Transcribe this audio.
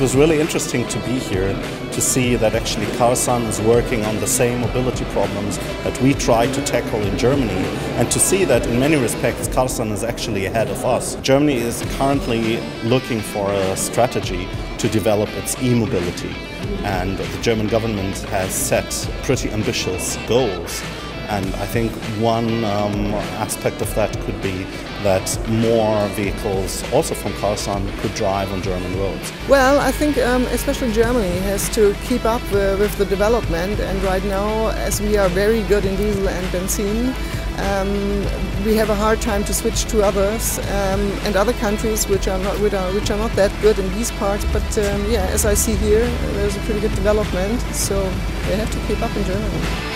was really interesting to be here, to see that actually Karsan is working on the same mobility problems that we try to tackle in Germany, and to see that in many respects Karsan is actually ahead of us. Germany is currently looking for a strategy to develop its e-mobility, and the German government has set pretty ambitious goals. And I think one aspect of that could be that more vehicles, also from Karsan, could drive on German roads. Well, I think especially Germany has to keep up with the development, and right now, as we are very good in diesel and benzene, we have a hard time to switch to others and other countries which are not that good in these parts. But yeah, as I see here, there's a pretty good development, so they have to keep up in Germany.